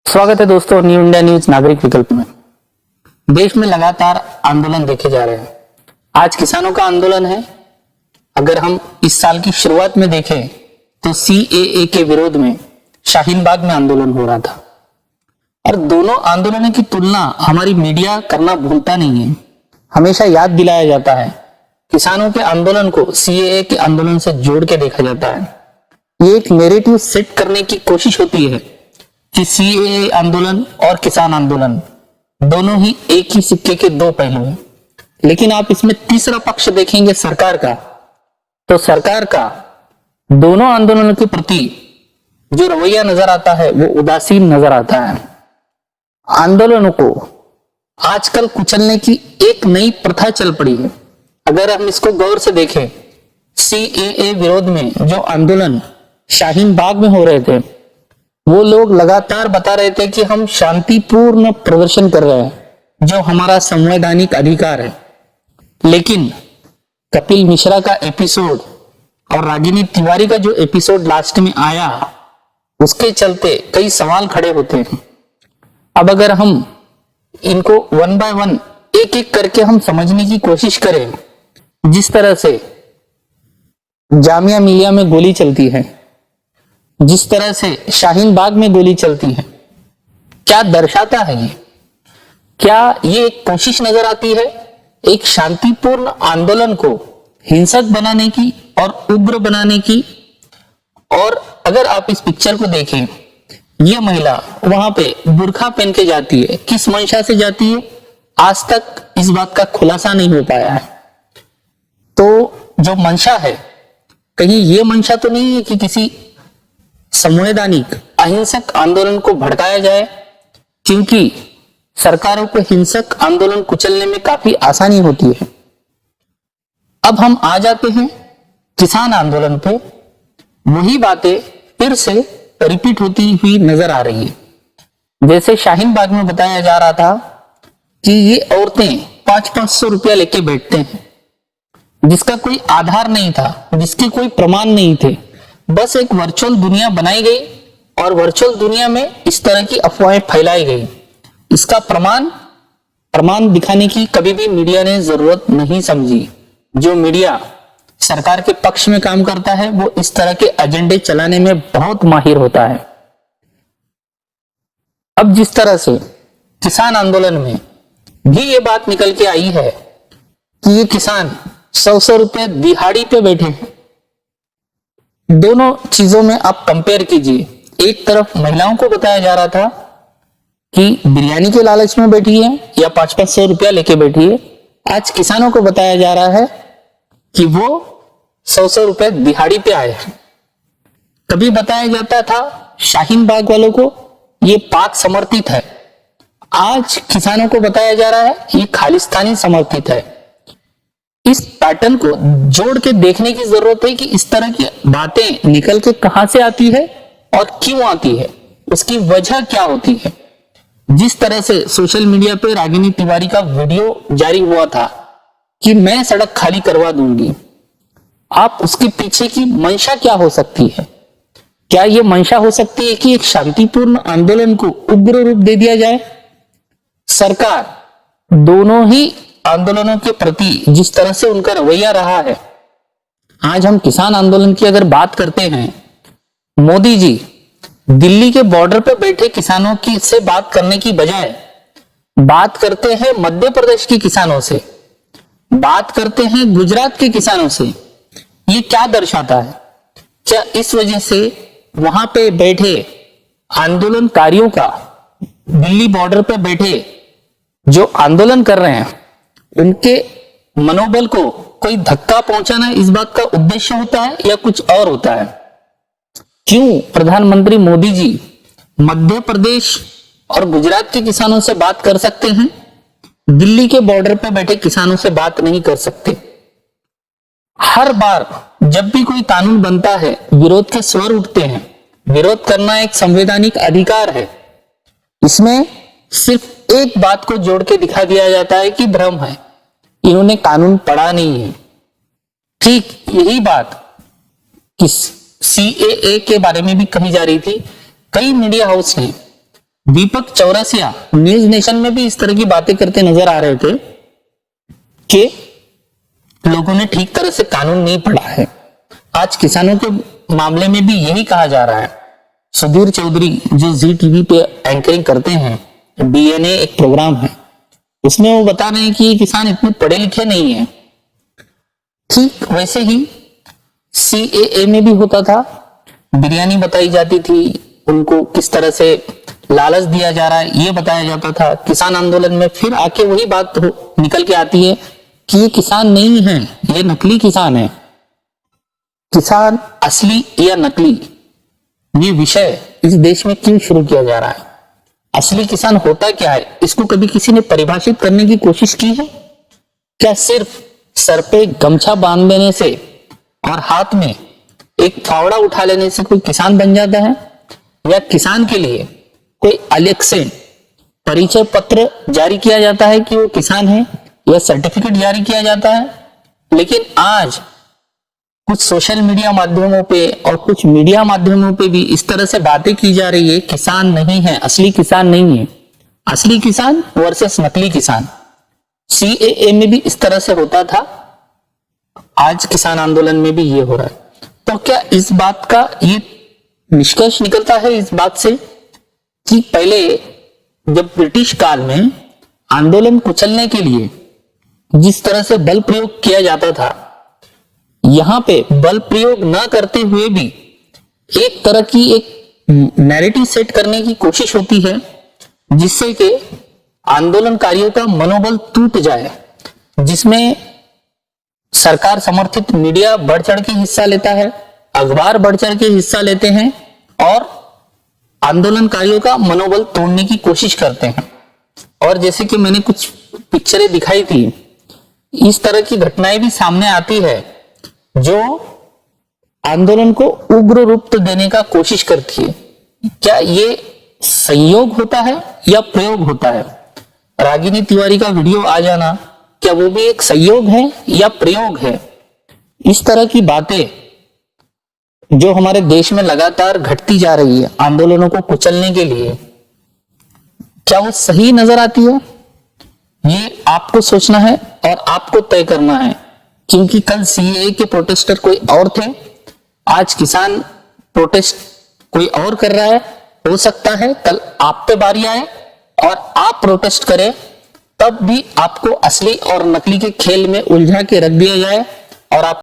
स्वागत है दोस्तों न्यू इंडिया न्यूज नागरिक विकल्प में। देश में लगातार आंदोलन देखे जा रहे हैं। आज किसानों का आंदोलन है। अगर हम इस साल की शुरुआत में देखें तो सीएए के विरोध में शाहीन बाग में आंदोलन हो रहा था और दोनों आंदोलनों की तुलना हमारी मीडिया करना भूलता नहीं है। हमेशा याद दिलाया जाता है, किसानों के आंदोलन को सीएए के आंदोलन से जोड़ के देखा जाता है। ये एक नैरेटिव सेट करने की कोशिश होती है कि सीएए आंदोलन और किसान आंदोलन दोनों ही एक ही सिक्के के दो पहलू हैं। लेकिन आप इसमें तीसरा पक्ष देखेंगे सरकार का, तो सरकार का दोनों आंदोलनों के प्रति जो रवैया नजर आता है वो उदासीन नजर आता है। आंदोलनों को आजकल कुचलने की एक नई प्रथा चल पड़ी है। अगर हम इसको गौर से देखें, सीएए विरोध में जो आंदोलन शाहीन बाग में हो रहे थे, वो लोग लगातार बता रहे थे कि हम शांतिपूर्ण प्रदर्शन कर रहे हैं, जो हमारा संवैधानिक अधिकार है। लेकिन कपिल मिश्रा का एपिसोड और रागिनी तिवारी का जो एपिसोड लास्ट में आया, उसके चलते कई सवाल खड़े होते हैं। अब अगर हम इनको वन बाय वन एक एक करके हम समझने की कोशिश करें, जिस तरह से जामिया मिलिया में गोली चलती है, जिस तरह से शाहीन बाग में गोली चलती है, क्या दर्शाता है ये? क्या ये एक कोशिश नजर आती है एक शांतिपूर्ण आंदोलन को हिंसक बनाने की और उग्र बनाने की? और अगर आप इस पिक्चर को देखें, ये महिला वहां पे बुर्खा पहन के जाती है, किस मंशा से जाती है आज तक इस बात का खुलासा नहीं हो पाया है। तो जो मंशा है, कहीं ये मंशा तो नहीं है कि किसी संवैधानिक अहिंसक आंदोलन को भड़काया जाए, क्योंकि सरकारों को हिंसक आंदोलन कुचलने में काफी आसानी होती है। अब हम आ जाते हैं किसान आंदोलन पे। वही बातें फिर से रिपीट होती हुई नजर आ रही है। जैसे शाहीन बाग में बताया जा रहा था कि ये औरतें 500-500 रुपया लेके बैठते हैं, जिसका कोई आधार नहीं था, जिसके कोई प्रमाण नहीं थे। बस एक वर्चुअल दुनिया बनाई गई और वर्चुअल दुनिया में इस तरह की अफवाहें फैलाई गई। इसका प्रमाण दिखाने की कभी भी मीडिया ने जरूरत नहीं समझी। जो मीडिया सरकार के पक्ष में काम करता है, वो इस तरह के एजेंडे चलाने में बहुत माहिर होता है। अब जिस तरह से किसान आंदोलन में भी ये बात निकल के आई है कि ये किसान 100-100 रुपए दिहाड़ी पे बैठे हैं। दोनों चीजों में आप कंपेयर कीजिए। एक तरफ महिलाओं को बताया जा रहा था कि बिरयानी के लालच में बैठी है या 500-500 रुपया लेके बैठी है। आज किसानों को बताया जा रहा है कि वो 100-100 रुपए दिहाड़ी पे आए हैं। कभी बताया जाता था शाहीन बाग वालों को ये पाक समर्थित है, आज किसानों को बताया जा रहा है ये खालिस्तानी समर्थित है। इस पैटर्न को जोड़ के देखने की जरूरत है कि इस तरह की बातें निकल के कहां से आती है और क्यों आती है, उसकी वजह क्या होती है। जिस तरह से सोशल मीडिया पे रागिनी तिवारी का वीडियो जारी हुआ था कि मैं सड़क खाली करवा दूंगी, आप उसके पीछे की मंशा क्या हो सकती है? क्या यह मंशा हो सकती है कि एक शांतिपूर्ण आंदोलन को उग्र रूप दे दिया जाए? सरकार दोनों ही आंदोलनों के प्रति जिस तरह से उनका रवैया रहा है, आज हम किसान आंदोलन की अगर बात करते हैं, मोदी जी दिल्ली के बॉर्डर पर बैठे किसानों की से बात करने की बजाय बात करते हैं मध्य प्रदेश के किसानों से, बात करते हैं गुजरात के किसानों से। ये क्या दर्शाता है? क्या इस वजह से वहां पे बैठे आंदोलनकारियों का, दिल्ली बॉर्डर पर बैठे जो आंदोलन कर रहे हैं, उनके मनोबल को कोई धक्का पहुंचाना इस बात का उद्देश्य होता है या कुछ और होता है? क्यों प्रधानमंत्री मोदी जी मध्य प्रदेश और गुजरात के किसानों से बात कर सकते हैं, दिल्ली के बॉर्डर पर बैठे किसानों से बात नहीं कर सकते? हर बार जब भी कोई कानून बनता है, विरोध के स्वर उठते हैं। विरोध करना एक संवैधानिक अधिकार है। इसमें सिर्फ एक बात को जोड़ के दिखा दिया जाता है कि भ्रम है, इन्होंने कानून पढ़ा नहीं है। ठीक यही बात किस सीएए के बारे में भी कही जा रही थी। कई मीडिया हाउस ने दीपक चौरसिया न्यूज नेशन में भी इस तरह की बातें करते नजर आ रहे थे कि लोगों ने ठीक तरह से कानून नहीं पढ़ा है। आज किसानों के मामले में भी यही कहा जा रहा है। सुधीर चौधरी जो जी टीवी पे एंकरिंग करते हैं, DNA एक प्रोग्राम है, उसमें वो बता रहे हैं कि किसान इतने पढ़े लिखे नहीं है। ठीक वैसे ही CAA में भी होता था, बिरयानी बताई जाती थी, उनको किस तरह से लालच दिया जा रहा है ये बताया जाता था। किसान आंदोलन में फिर आके वही बात निकल के आती है कि ये किसान नहीं है, ये नकली किसान है। किसान असली या नकली, ये विषय इस देश में क्यों शुरू किया जा रहा है? असली किसान होता क्या है, इसको कभी किसी ने परिभाषित करने की कोशिश की है क्या? सिर्फ सर पे गमछा बांध देने से और हाथ में एक फावड़ा उठा लेने से कोई किसान बन जाता है? या किसान के लिए कोई अलग से परिचय पत्र जारी किया जाता है कि वो किसान है, या सर्टिफिकेट जारी किया जाता है? लेकिन आज कुछ सोशल मीडिया माध्यमों पे और कुछ मीडिया माध्यमों पे भी इस तरह से बातें की जा रही है, किसान नहीं है, असली किसान नहीं है, असली किसान वर्सेस नकली किसान। CAA में भी इस तरह से होता था, आज किसान आंदोलन में भी ये हो रहा है। तो क्या इस बात का ये निष्कर्ष निकलता है इस बात से कि पहले जब ब्रिटिश काल में आंदोलन कुचलने के लिए जिस तरह से बल प्रयोग किया जाता था, यहां पे बल प्रयोग न करते हुए भी एक तरह की एक नैरेटिव सेट करने की कोशिश होती है जिससे कि आंदोलनकारियों का मनोबल टूट जाए, जिसमें सरकार समर्थित मीडिया बढ़ चढ़ के हिस्सा लेता है, अखबार बढ़ चढ़ के हिस्सा लेते हैं और आंदोलनकारियों का मनोबल तोड़ने की कोशिश करते हैं। और जैसे कि मैंने कुछ पिक्चरें दिखाई थी, इस तरह की घटनाएं भी सामने आती है जो आंदोलन को उग्र रूप देने का कोशिश करती है। क्या ये संयोग होता है या प्रयोग होता है? रागिनी तिवारी का वीडियो आ जाना, क्या वो भी एक संयोग है या प्रयोग है? इस तरह की बातें जो हमारे देश में लगातार घटती जा रही है आंदोलनों को कुचलने के लिए, क्या वो सही नजर आती है? ये आपको सोचना है और आपको तय करना है, क्योंकि कल CAA के प्रोटेस्टर कोई और थे, आज किसान प्रोटेस्ट कोई और कर रहा है। हो सकता है कल आप पे बारी आए और आप प्रोटेस्ट करें, तब भी आपको असली और नकली के खेल में उलझा के रख दिया जाए और आप